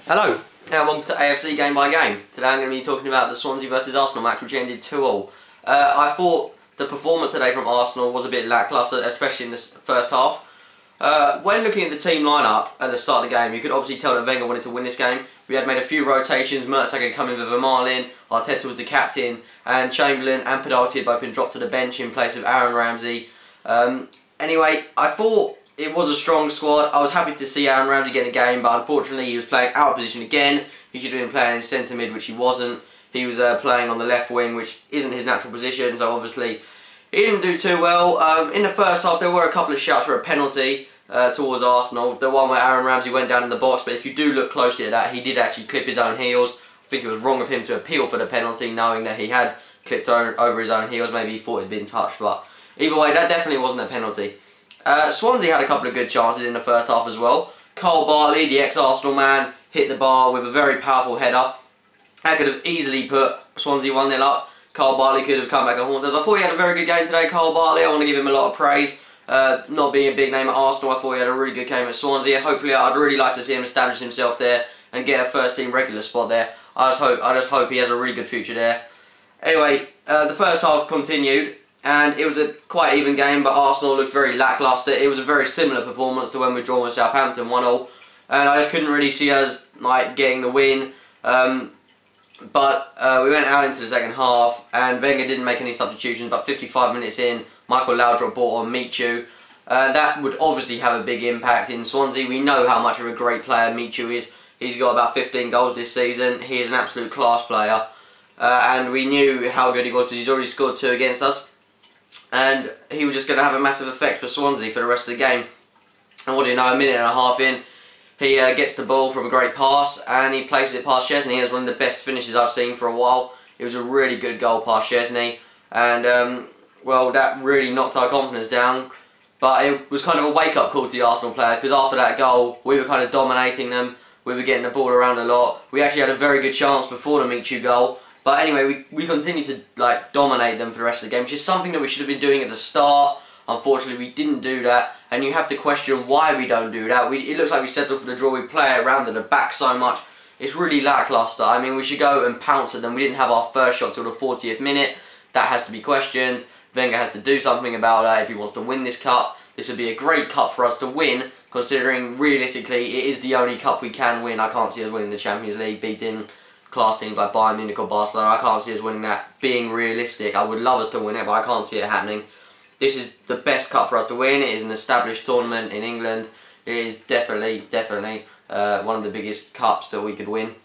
Hello, and welcome to AFC Game by Game. Today I'm going to be talking about the Swansea versus Arsenal match, which ended 2-2. I thought the performance today from Arsenal was a bit lacklustre, especially in the first half. When looking at the team lineup at the start of the game, you could obviously tell that Wenger wanted to win this game. We had made a few rotations. Mertesacker had come in with Vermaelen, Arteta was the captain, and Chamberlain and Podolski had both been dropped to the bench in place of Aaron Ramsey. Anyway, I thought it was a strong squad. I was happy to see Aaron Ramsey get a game, but unfortunately he was playing out of position again. He should have been playing in centre mid, which he wasn't. He was playing on the left wing, which isn't his natural position, so obviously he didn't do too well. In the first half there were a couple of shouts for a penalty towards Arsenal. The one where Aaron Ramsey went down in the box, but if you do look closely at that, he did actually clip his own heels. I think it was wrong of him to appeal for the penalty, knowing that he had clipped over his own heels. Maybe he thought he'd been touched, but either way, that definitely wasn't a penalty. Swansea had a couple of good chances in the first half as well. Cole Bartley, the ex-Arsenal man, hit the bar with a very powerful header. That could have easily put Swansea 1-0 up. Cole Bartley could have come back to haunt us. I thought he had a very good game today, Cole Bartley. I want to give him a lot of praise. Not being a big name at Arsenal, I thought he had a really good game at Swansea. Hopefully, I'd really like to see him establish himself there and get a first-team regular spot there. I just hope he has a really good future there. Anyway, the first half continued, and it was a quite even game, but Arsenal looked very lacklustre. It was a very similar performance to when we drawn with Southampton 1-0, and I just couldn't really see us getting the win. But we went out into the second half, and Wenger didn't make any substitutions. But 55 minutes in, Michael Laudrup brought on Michu. That would obviously have a big impact in Swansea. We know how much of a great player Michu is. He's got about 15 goals this season. He is an absolute class player, and we knew how good he was because he's already scored 2 against us. And he was just going to have a massive effect for Swansea for the rest of the game. And what do you know, a minute and a half in, he gets the ball from a great pass and he places it past Szczesny. It's one of the best finishes I've seen for a while. It was a really good goal past Szczesny, and well, that really knocked our confidence down. But it was kind of a wake-up call to the Arsenal players, because after that goal, we were kind of dominating them. We were getting the ball around a lot. We actually had a very good chance before the Michu goal. But anyway, we continued to dominate them for the rest of the game, which is something that we should have been doing at the start. Unfortunately, we didn't do that, and you have to question why we don't do that. It looks like we settled for the draw. We play around at the back so much. It's really lacklustre. I mean, we should go and pounce at them. We didn't have our first shot till the 40th minute. That has to be questioned. Wenger has to do something about that if he wants to win this cup. This would be a great cup for us to win, considering realistically it is the only cup we can win. I can't see us winning the Champions League, beating class teams like Bayern Munich or Barcelona. I can't see us winning that. Being realistic, I would love us to win it, but I can't see it happening. This is the best cup for us to win. It is an established tournament in England. It is definitely one of the biggest cups that we could win,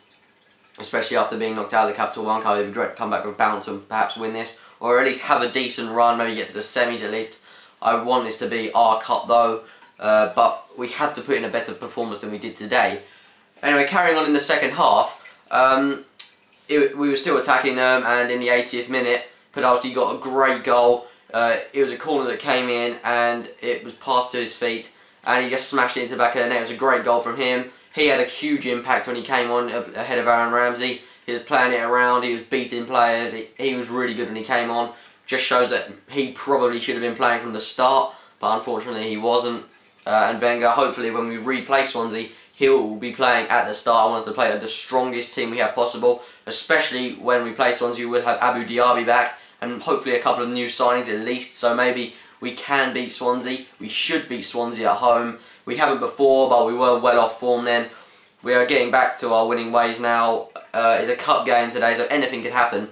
especially after being knocked out of the Capital One Cup. It would be great to come back with a bounce and perhaps win this, or at least have a decent run, maybe get to the semis at least. I want this to be our cup though, but we have to put in a better performance than we did today. Anyway, carrying on in the second half, we were still attacking them, and in the 80th minute, Podolski got a great goal. It was a corner that came in, and it was passed to his feet, and he just smashed it into the back of the net. It was a great goal from him. He had a huge impact when he came on ahead of Aaron Ramsey. He was playing it around, he was beating players, he was really good when he came on. Just shows that he probably should have been playing from the start, but unfortunately he wasn't. And Wenger, hopefully when we replay Swansea, he'll be playing at the start. I want us to play at the strongest team we have possible, especially when we play Swansea. We will have Abu Diaby back, and hopefully a couple of new signings at least, so maybe we can beat Swansea. We should beat Swansea at home. We haven't before, but we were well off form then. We are getting back to our winning ways now. It's a cup game today, so anything could happen.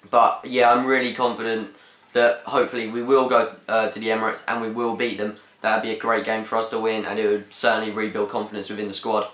But yeah, I'm really confident that hopefully we will go to the Emirates and we will beat them. That would be a great game for us to win, and it would certainly rebuild confidence within the squad.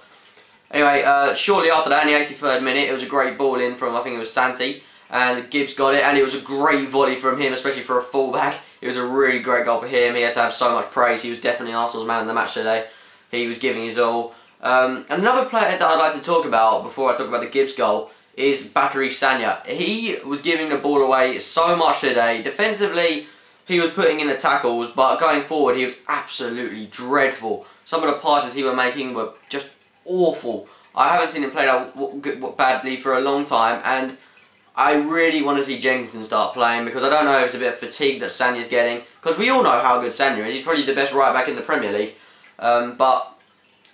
Anyway, shortly after that, in the 83rd minute, it was a great ball in from, I think it was Santi, and Gibbs got it, and it was a great volley from him, especially for a fullback. It was a really great goal for him. He has to have so much praise. He was definitely Arsenal's man of the match today. He was giving his all. Another player that I'd like to talk about before I talk about the Gibbs goal is Bakary Sagna. He was giving the ball away so much today. Defensively, he was putting in the tackles, but going forward, he was absolutely dreadful. Some of the passes he was making were just awful. I haven't seen him play that badly for a long time, and I really want to see Jenkinson start playing, because I don't know if it's a bit of fatigue that Sagna's getting, because we all know how good Sagna is. He's probably the best right back in the Premier League. But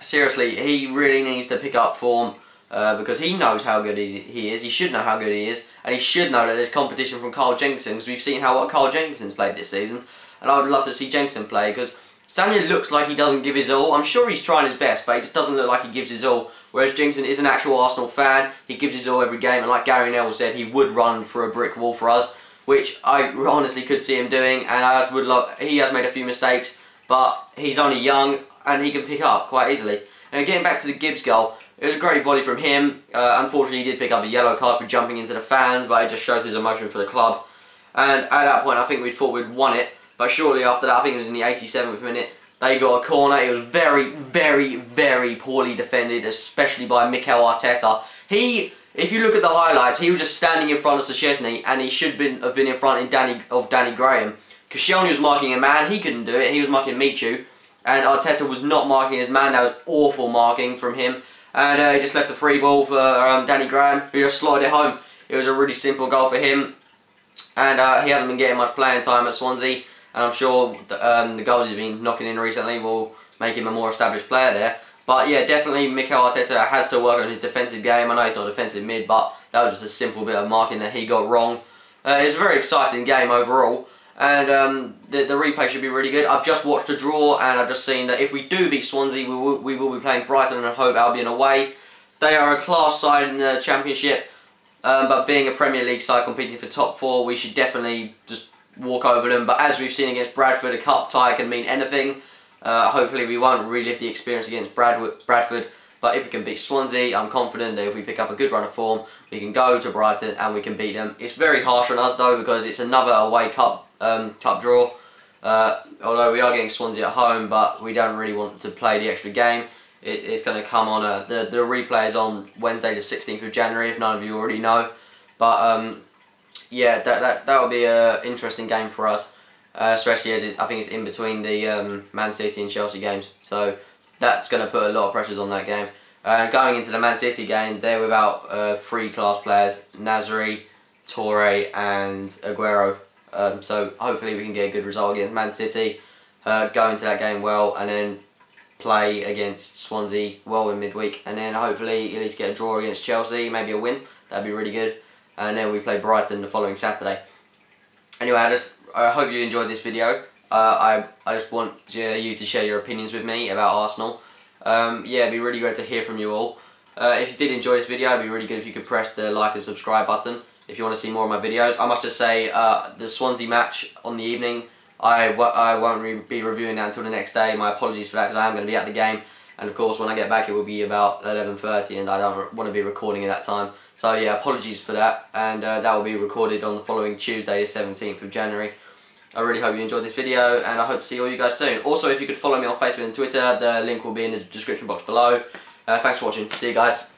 seriously, he really needs to pick up form because he knows how good he is. He should know how good he is, and he should know that there's competition from Carl Jenkinson, because we've seen how well Carl Jenkinson's played this season, and I would love to see Jenkinson play, because Sanya looks like he doesn't give his all. I'm sure he's trying his best, but he just doesn't look like he gives his all. Whereas Jenkinson is an actual Arsenal fan. He gives his all every game, and like Gary Neville said, he would run for a brick wall for us, which I honestly could see him doing. And I would love. He has made a few mistakes, but he's only young and he can pick up quite easily. And getting back to the Gibbs goal, it was a great volley from him. Unfortunately, he did pick up a yellow card for jumping into the fans, but it just shows his emotion for the club. And at that point, I think we thought we'd won it. But shortly after that, I think it was in the 87th minute, they got a corner. It was very, very, very poorly defended, especially by Mikel Arteta. If you look at the highlights, he was just standing in front of Szczesny, and he should have been in front of Danny Graham. Koscielny was marking a man, he couldn't do it. He was marking Michu, and Arteta was not marking his man. That was awful marking from him. And he just left the free ball for Danny Graham, who just slotted it home. It was a really simple goal for him, and he hasn't been getting much playing time at Swansea. And I'm sure the goals he's been knocking in recently will make him a more established player there. But yeah, definitely Mikel Arteta has to work on his defensive game. I know he's not defensive mid, but that was just a simple bit of marking that he got wrong. It's a very exciting game overall, and the replay should be really good. I've just watched a draw, and I've just seen that if we do beat Swansea, we will be playing Brighton and Hove Albion away. They are a class side in the Championship, but being a Premier League side competing for top 4, we should definitely just walk over them. But as we've seen against Bradford, a cup tie can mean anything. Hopefully we won't relive the experience against Bradford, but if we can beat Swansea, I'm confident that if we pick up a good run of form, we can go to Brighton and we can beat them. It's very harsh on us though, because it's another away cup draw, although we are getting Swansea at home, but we don't really want to play the extra game. It's going to come on, the replay is on Wednesday the 16th of January, if none of you already know, but yeah, that will be an interesting game for us, especially as I think it's in between the Man City and Chelsea games, so that's going to put a lot of pressures on that game. Going into the Man City game, they're without 3 class players, Nasri, Torre and Aguero, so hopefully we can get a good result against Man City, go into that game well, and then play against Swansea well in midweek, and then hopefully at least get a draw against Chelsea, maybe a win. That'd be really good. And then we play Brighton the following Saturday. Anyway, I hope you enjoyed this video. I just want you to share your opinions with me about Arsenal. Yeah, it'd be really great to hear from you all. If you did enjoy this video, it'd be really good if you could press the like and subscribe button if you want to see more of my videos. I must just say, the Swansea match on the evening, I won't be reviewing that until the next day. My apologies for that, because I am going to be at the game. And of course, when I get back, it will be about 11:30, and I don't want to be recording at that time. So yeah, apologies for that, and that will be recorded on the following Tuesday, the 17th of January. I really hope you enjoyed this video, and I hope to see all you guys soon. Also, if you could follow me on Facebook and Twitter, the link will be in the description box below. Thanks for watching. See you guys.